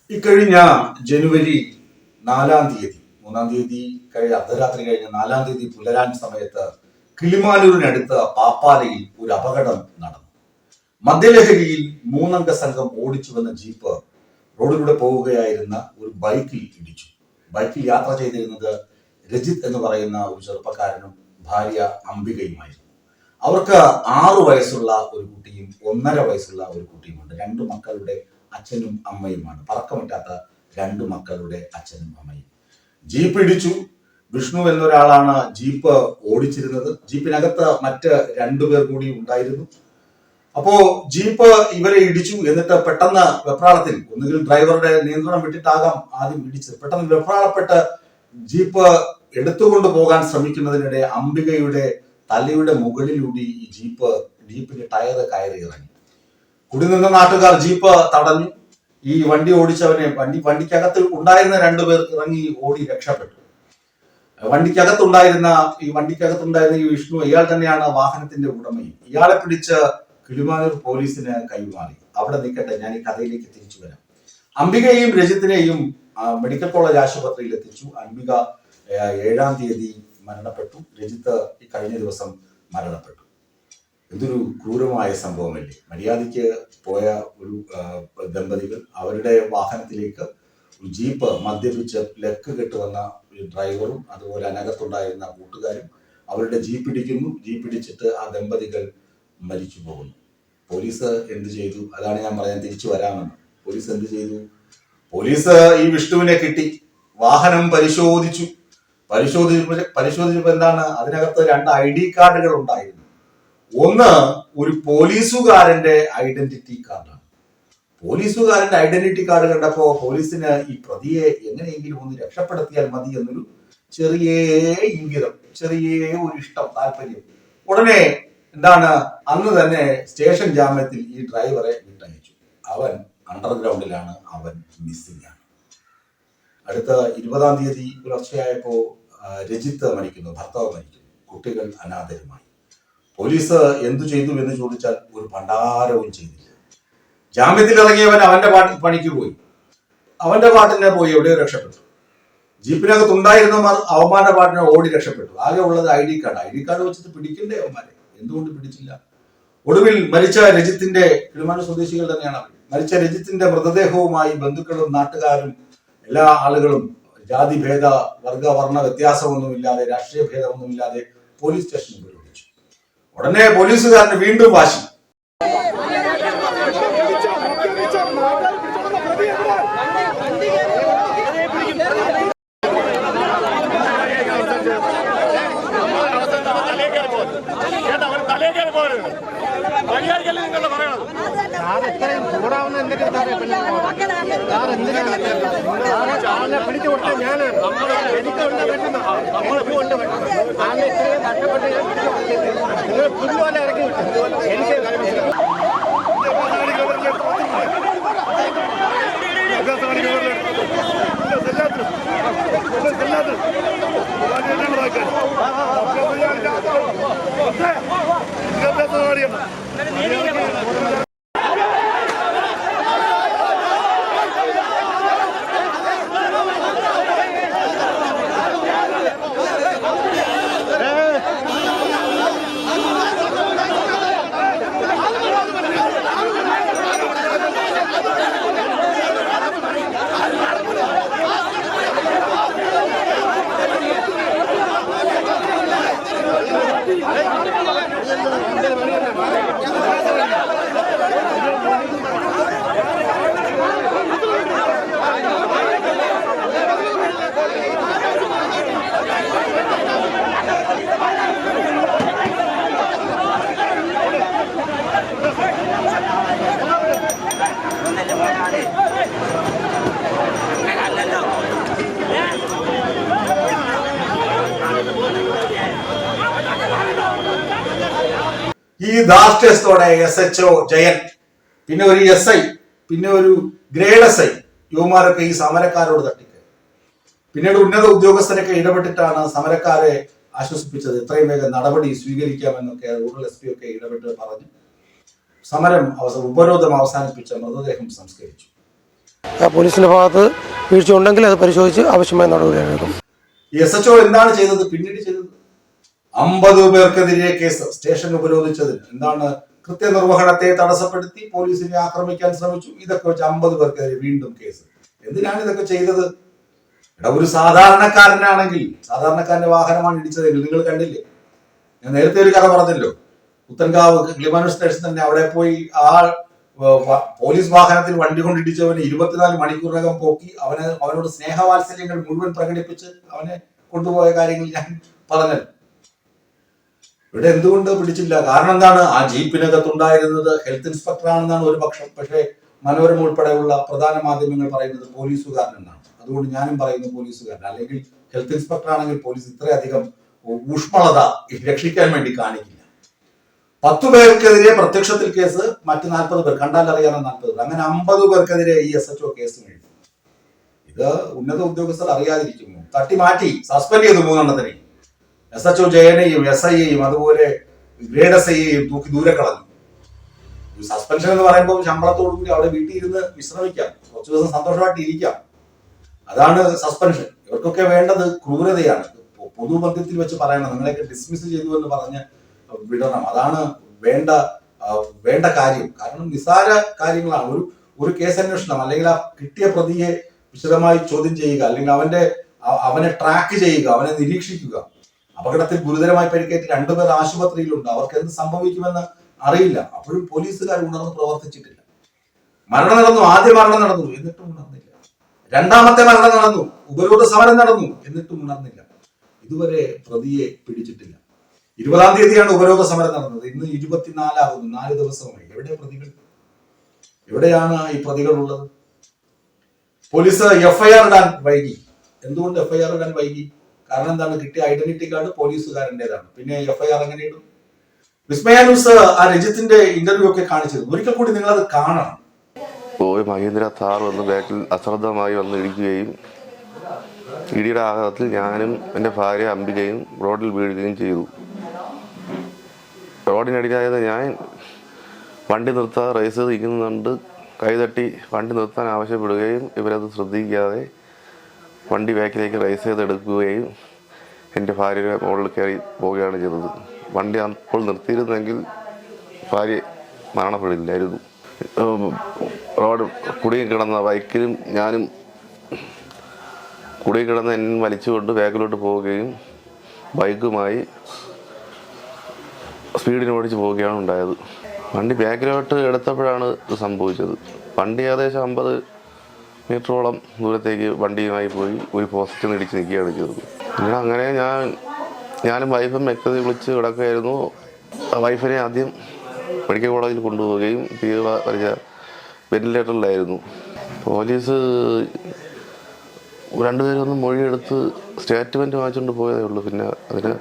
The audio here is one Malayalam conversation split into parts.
ഇക്കഴിഞ്ഞ ജനുവരി 4 തീയതി, 3 തീയതി അർദ്ധരാത്രി കഴിഞ്ഞ 4 തീയതി പുലരാൻ സമയത്ത് കിളിമാനൂരിനടുത്ത് പാപ്പാലയിൽ ഒരു അപകടം നടന്നു. മദ്യലഹരിയിൽ 3 അംഗ സംഘം ഓടിച്ചു വന്ന ജീപ്പ് റോഡിലൂടെ പോവുകയായിരുന്ന ഒരു ബൈക്കിൽ ഇടിച്ചു. ബൈക്കിൽ യാത്ര ചെയ്തിരുന്നത് രജിത് എന്ന് പറയുന്ന ഒരു ചെറുപ്പക്കാരനും ഭാര്യ അംബികയുമായിരുന്നു. അവർക്ക് 6 വയസ്സുള്ള ഒരു കുട്ടിയും 1.5 വയസ്സുള്ള ഒരു കുട്ടിയുമുണ്ട്. 2 മക്കളുടെ അച്ഛനും അമ്മയുമാണ്. പറക്കമിട്ടാത്ത 2 മക്കളുടെ അച്ഛനും അമ്മയും. ജീപ്പ് ഇടിച്ചു. വിഷ്ണു എന്നൊരാളാണ് ജീപ്പ് ഓടിച്ചിരുന്നത്. ജീപ്പിനകത്ത് മറ്റ് 2 പേർ കൂടി ഉണ്ടായിരുന്നു. അപ്പോ ജീപ്പ് ഇവരെ ഇടിച്ചു. എന്നിട്ട് പെട്ടെന്ന് വെപ്രാളത്തിൽ, ഒന്നുകിൽ ഡ്രൈവറുടെ നിയന്ത്രണം വിട്ടിട്ടാകാം ആദ്യം ഇടിച്ചത്. പെട്ടെന്ന് വെപ്രാളപ്പെട്ട് ജീപ്പ് എടുത്തുകൊണ്ട് പോകാൻ ശ്രമിക്കുന്നതിനിടെ അംബികയുടെ തലയുടെ മുകളിലൂടെ ഈ ജീപ്പിന്റെ ടയർ കയറി ഇറങ്ങി. കൂടി നിന്ന നാട്ടുകാർ ജീപ്പ് തടഞ്ഞു. ഈ വണ്ടി ഓടിച്ചവനെ വണ്ടിക്കകത്ത് ഉണ്ടായിരുന്ന 2 പേർ ഇറങ്ങി ഓടി രക്ഷപ്പെട്ടു. വണ്ടിക്കകത്തുണ്ടായിരുന്ന ഈ വിഷ്ണു, ഇയാൾ തന്നെയാണ് വാഹനത്തിന്റെ ഉടമയും. ഇയാളെ പിടിച്ച് കിളിമാനൂർ പോലീസിന് കൈമാറി. അവിടെ നിൽക്കട്ടെ, ഞാൻ ഈ കഥയിലേക്ക് തിരിച്ചു വരാം. അംബികയെയും രജിത്തിനെയും മെഡിക്കൽ കോളേജ് ആശുപത്രിയിൽ എത്തിച്ചു. അംബിക 7 തീയതി മരണപ്പെട്ടു. രജിത്ത് ഈ കഴിഞ്ഞ ദിവസം മരണപ്പെട്ടു. എന്തൊരു ക്രൂരമായ സംഭവമല്ലേ. മര്യാദയ്ക്ക് പോയ ഒരു ദമ്പതികൾ അവരുടെ വാഹനത്തിലേക്ക് ഒരു ജീപ്പ് മദ്യപിച്ച് ലക്ക് കെട്ടുവന്ന ഡ്രൈവറും അതുപോലെ അതിനകത്തുണ്ടായിരുന്ന കൂട്ടുകാരും അവരുടെ ജീപ്പ് ഇടിക്കുന്നു. ജീപ്പ് ഇടിച്ചിട്ട് ആ ദമ്പതികൾ മരിച്ചു പോകുന്നു. പോലീസ് എന്ത് ചെയ്തു? അതാണ് ഞാൻ പറയാൻ തിരിച്ചു വരാമെന്ന്. പോലീസ് എന്ത് ചെയ്തു? പോലീസ് ഈ വിഷ്ണുവിനെ കിട്ടി. വാഹനം പരിശോധിച്ചപ്പോ എന്താണ്? അതിനകത്ത് 2 ID കാർഡുകൾ ഉണ്ടായിരുന്നു. ഒന്ന് ഒരു പോലീസുകാരന്റെ ഐഡന്റിറ്റി കാർഡാണ്. പോലീസുകാരന്റെ ഐഡന്റിറ്റി കാർഡ് കണ്ടപ്പോ പോലീസിന് ഈ പ്രതിയെ എങ്ങനെയെങ്കിലും ഒന്ന് രക്ഷപ്പെടുത്തിയാൽ മതി എന്നൊരു ചെറിയ ഇംഗിതം, ചെറിയ ഒരു ഇഷ്ടം, താല്പര്യം. ഉടനെ എന്താണ്, അന്ന് തന്നെ സ്റ്റേഷൻ ജാമ്യത്തിൽ ഈ ഡ്രൈവറെ വിട്ടയച്ചു. അവൻ അണ്ടർഗ്രൗണ്ടിലാണ്, അവൻ മിസ്സിംഗ് ആണ്. അടുത്ത 20 തീയതി പുലർച്ചെയായപ്പോ രജിത്ത് മരിക്കുന്നു, ഭർത്താവ് മരിക്കുന്നു, കുട്ടികൾ അനാഥരുമായി. പോലീസ് എന്തു ചെയ്തു എന്ന് ചോദിച്ചാൽ ഒരു ഭണ്ഡാരവും ചെയ്തില്ല. ജാമ്യത്തിൽ ഇറങ്ങിയവൻ അവന്റെ പണിക്ക് പോയി, അവന്റെ പാട്ടിനെ പോയി എവിടെയോ രക്ഷപ്പെട്ടു. ജീപ്പിനകത്ത് ഉണ്ടായിരുന്നവർ അവന്മാരുടെ പാട്ടിനെ ഓടി രക്ഷപ്പെട്ടു. ആകെ ഉള്ളത് ID കാർഡ് വെച്ചിട്ട് പിടിക്കണ്ടേ അവന്മാരെ? എന്തുകൊണ്ട് പിടിച്ചില്ല? ഒടുവിൽ മരിച്ച രജിത്തിന്റെ, കിളിമാനൂർ സ്വദേശികൾ തന്നെയാണ് അവർ, മരിച്ച രജിത്തിന്റെ മൃതദേഹവുമായി ബന്ധുക്കളും നാട്ടുകാരും എല്ലാ ആളുകളും ജാതിഭേദ വർഗ വർണ്ണ വ്യത്യാസമൊന്നുമില്ലാതെ, രാഷ്ട്രീയ ഭേദമൊന്നുമില്ലാതെ പോലീസ് സ്റ്റേഷനിൽ വിളിച്ചു. ഉടനെ പോലീസുകാരന് വീണ്ടും വാശി. പിടിച്ചു കൊടുത്ത ഞാനാണ്. നിങ്ങൾ പുല്ലുപോലെ ഇറക്കി വിട്ടു. എനിക്ക് ഈ ധാർഷ്ട്യത്തോടെ SHO ജയൻ, പിന്നെ ഒരു SI, പിന്നെ ഒരു ഗ്രേഡ് SI, യുവമാരൊക്കെ ഈ സമരക്കാരോട് തട്ടിക്കയറി. പിന്നീട് ഉന്നത ഉദ്യോഗസ്ഥരൊക്കെ ഇടപെട്ടിട്ടാണ് സമരക്കാരെ ആശ്വസിപ്പിച്ചത്. എത്രയും വേഗം നടപടി സ്വീകരിക്കാമെന്നൊക്കെ റൂറൽ SP ഒക്കെ ഇടപെട്ട് പറഞ്ഞു. സമരം ഉപരോധം അവസാനിപ്പിച്ച മൃതദേഹം സംസ്കരിച്ചു. പോലീസിൻ്റെ ഭാഗത്ത് വീഴ്ച ഉണ്ടെങ്കിൽ അത് പരിശോധിച്ച് ആവശ്യമായ നടപടിയെടുക്കും. SHO എന്താണ് ചെയ്തത്? പിന്നീട് ചെയ്തത് 50 പേർക്കെതിരെ കേസ്. സ്റ്റേഷൻ ഉപരോധിച്ചതിന് എന്താണ്? കൃത്യനിർവഹണത്തെ തടസ്സപ്പെടുത്തി പോലീസിനെ ആക്രമിക്കാൻ ശ്രമിച്ചു. ഇതൊക്കെ വെച്ച് 50 പേർക്കെതിരെ വീണ്ടും കേസ്. എന്തിനാണ് ഇതൊക്കെ ചെയ്തത്? ഒരു സാധാരണക്കാരനാണെങ്കിൽ, സാധാരണക്കാരന്റെ വാഹനമാണ് ഇടിച്ചതെങ്കിൽ നിങ്ങൾ കണ്ടില്ലേ? ഞാൻ നേരത്തെ ഒരു കഥ പറഞ്ഞല്ലോ. പുത്തൻകാവ് ഗ്ലിമാനൂർ സ്റ്റേഷൻ തന്നെ അവിടെ പോയി ആ പോലീസ് വാഹനത്തിൽ വണ്ടി കൊണ്ട് ഇടിച്ചവനെ 24 മണിക്കൂറിനകം പോക്കി അവനോട് സ്നേഹവാത്സല്യങ്ങൾ മുഴുവൻ പ്രകടിപ്പിച്ച് അവനെ കൊണ്ടുപോയ കാര്യങ്ങൾ ഞാൻ പറഞ്ഞല്ലോ. ഇവിടെ എന്തുകൊണ്ട് പിടിച്ചില്ല? കാരണം എന്താണ്? ആ ജീപ്പിനകത്തുണ്ടായിരുന്നത് ഹെൽത്ത് ഇൻസ്പെക്ടർ ആണെന്നാണ് ഒരു പക്ഷം. പക്ഷേ മനോരമ ഉൾപ്പെടെയുള്ള പ്രധാന മാധ്യമങ്ങൾ പറയുന്നത് പോലീസുകാരൻ എന്നാണ്. അതുകൊണ്ട് ഞാനും പറയുന്നു പോലീസുകാരൻ. അല്ലെങ്കിൽ ഹെൽത്ത് ഇൻസ്പെക്ടർ ആണെങ്കിൽ പോലീസ് ഇത്രയധികം ഊഷ്മളത രക്ഷിക്കാൻ വേണ്ടി കാണിക്കില്ല. 10 പേർക്കെതിരെ പ്രത്യക്ഷത്തിൽ കേസ്, മറ്റ് 40 പേർ കണ്ടാൽ അറിയാവുന്ന 40 പേർ, അങ്ങനെ 50 പേർക്കെതിരെ ഈ SHO കേസ് എഴുതി. ഇത് ഉന്നത ഉദ്യോഗസ്ഥർ അറിയാതിരിക്കുന്നു. തട്ടി മാറ്റി സസ്പെൻഡ് ചെയ്തു 3 എണ്ണത്തിനെ. SHO ജയനെയും SIയെയും അതുപോലെ ഗ്രേഡ് SIയെയും തൂക്കി ദൂരെ കളഞ്ഞു. സസ്പെൻഷൻ എന്ന് പറയുമ്പോൾ ശമ്പളത്തോടു കൂടി അവിടെ വീട്ടിൽ ഇരുന്ന് വിശ്രമിക്കാം, കുറച്ചു ദിവസം സന്തോഷമായിട്ട് ഇരിക്കാം. അതാണ് സസ്പെൻഷൻ. ഇവർക്കൊക്കെ വേണ്ടത് ക്രൂരതയാണ്. പൊതുമധ്യത്തിൽ വെച്ച് പറയണം, നിങ്ങളെയൊക്കെ ഡിസ്മിസ് ചെയ്തു എന്ന് പറഞ്ഞ് വിടണം. അതാണ് വേണ്ട കാര്യം. കാരണം നിസ്സാര കാര്യങ്ങളാണ്. ഒരു കേസ് അന്വേഷണം, അല്ലെങ്കിൽ ആ കിട്ടിയ പ്രതിയെ വിശദമായി ചോദ്യം ചെയ്യുക, അല്ലെങ്കിൽ അവനെ ട്രാക്ക് ചെയ്യുക, അവനെ നിരീക്ഷിക്കുക. അപകടത്തിൽ ഗുരുതരമായി പരിക്കേറ്റ് 2 പേർ ആശുപത്രിയിലുണ്ട്. അവർക്ക് എന്ത് സംഭവിക്കുമെന്ന് അറിയില്ല. അപ്പോഴും പോലീസുകാർ ഉണർന്ന് പ്രവർത്തിച്ചിട്ടില്ല. മരണം നടന്നു, ആദ്യ മരണം നടന്നു, എന്നിട്ടും ഉണർന്നില്ല. രണ്ടാമത്തെ മരണം നടന്നു, ഉപരോധ സമരം നടന്നു, എന്നിട്ടും ഉണർന്നില്ല. ഇതുവരെ പ്രതിയെ പിടിച്ചിട്ടില്ല. 20-ാം തീയതിയാണ് ഉപരോധ സമരം നടന്നത്. ഇന്ന് 24 ആകുന്നു, 4 ദിവസമായി. എവിടെ പ്രതികൾ? എവിടെയാണ് ഈ പ്രതികൾ ഉള്ളത്? പോലീസ് FIR ഇടാൻ വൈകി. എന്തുകൊണ്ട് FIR ഇടാൻ വൈകി? കാരണം എന്താണ്? കിട്ടിയ ഐഡന്റിറ്റി കാർഡ് പോലീസുകാരൻ്റെതാണ്. പിന്നെ FIR എങ്ങനെ ഇടും? വിസ്മയ ന്യൂസ് ആ രജിത്തിന്റെ ഇന്റർവ്യൂ ഒക്കെ കാണിച്ചിരുന്നു. ഒരിക്കൽ കൂടി നിങ്ങൾ അത് കാണണം. പോയി മഹീന്ദ്ര താർ വന്ന് ബാക്കിൽ അശ്രദ്ധമായി വന്ന് ഇടിക്കുകയും ഇടിയുടെ ആഘാതത്തിൽ ഞാനും എൻ്റെ ഭാര്യ അംബികയും റോഡിൽ വീഴുകയും ചെയ്തു. റോഡിനടിയിലായത് ഞാൻ വണ്ടി നിർത്താതെ റേസ് ചെയ്ത് ഇരിക്കുന്നുണ്ട്. കൈതട്ടി വണ്ടി നിർത്താൻ ആവശ്യപ്പെടുകയും ഇവരത് ശ്രദ്ധിക്കാതെ വണ്ടി ബാക്കിലേക്ക് റേസ് ചെയ്തെടുക്കുകയും എൻ്റെ ഭാര്യയുടെ മുകളിൽ കയറി പോവുകയാണ് ചെയ്തത്. വണ്ടി അപ്പോൾ നിർത്തിയിരുന്നെങ്കിൽ ഭാര്യ മരണപ്പെടില്ലായിരുന്നു. റോഡ് കുടുങ്ങി കിടന്ന ബൈക്കിലും ഞാനും കുടുങ്ങി കിടന്ന് എന്നെ വലിച്ചുകൊണ്ട് ബാക്കിലോട്ട് പോവുകയും ബൈക്കുമായി സ്പീഡിന് ഓടിച്ച് പോവുകയാണ് ഉണ്ടായത്. വണ്ടി ബാക്കിലോട്ട് എടുത്തപ്പോഴാണ് ഇത് സംഭവിച്ചത്. വണ്ടി ഏകദേശം 50 മീറ്ററോളം ദൂരത്തേക്ക് വണ്ടിയുമായി പോയി ഒരു പോസ്റ്റിൽ നിന്ന് ഇടിച്ച് നിൽക്കുകയാണ് ചെയ്തത്. പിന്നെ അങ്ങനെ ഞാനും വൈഫും വ്യക്തത വിളിച്ച് കിടക്കുകയായിരുന്നു. വൈഫിനെ ആദ്യം മെഡിക്കൽ കോളേജിൽ കൊണ്ടുപോവുകയും പരിച വെന്റിലേറ്ററിലായിരുന്നു. പോലീസ് 2 പേരൊന്നും മൊഴിയെടുത്ത് സ്റ്റേറ്റ്മെൻറ്റ് വാങ്ങിച്ചുകൊണ്ട് പോയതേ ഉള്ളൂ. പിന്നെ അതിന്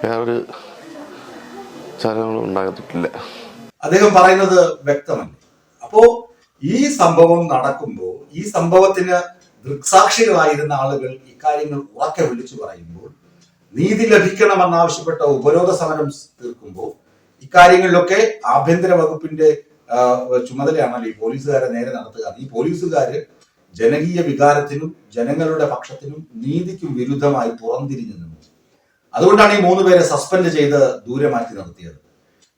വേറൊരു ചലനങ്ങളും ഉണ്ടാകത്തില്ല. അദ്ദേഹം പറയുന്നത് വ്യക്തമല്ല. അപ്പോ ഈ സംഭവം നടക്കുമ്പോൾ, ഈ സംഭവത്തിന് ദൃക്സാക്ഷികളായിരുന്ന ആളുകൾ ഇക്കാര്യങ്ങൾ ഉറക്കെ വിളിച്ചു പറയുമ്പോൾ, നീതി ലഭിക്കണമെന്നാവശ്യപ്പെട്ട ഉപരോധ സമരം തീർക്കുമ്പോൾ, ഇക്കാര്യങ്ങളിലൊക്കെ ആഭ്യന്തര വകുപ്പിന്റെ ചുമതലയാണല്ലോ ഈ പോലീസുകാരെ നേരെ നടത്തുക. ഈ പോലീസുകാര് ജനകീയ വികാരത്തിനും ജനങ്ങളുടെ പക്ഷത്തിനും നീതിക്കും വിരുദ്ധമായി പുറംതിരിഞ്ഞു നിന്നു. അതുകൊണ്ടാണ് ഈ 3 പേരെ സസ്പെൻഡ് ചെയ്ത് ദൂരെ മാറ്റി നിർത്തിയത്.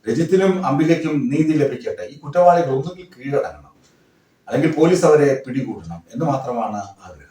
രജിത്തിനും അംബികയ്ക്കും നീതി ലഭിക്കട്ടെ. ഈ കുറ്റവാളികൾ ഒന്നുകിൽ കീഴടങ്ങണം, അല്ലെങ്കിൽ പോലീസ് അവരെ പിടികൂടണം എന്ന് മാത്രമാണ് ആഗ്രഹം.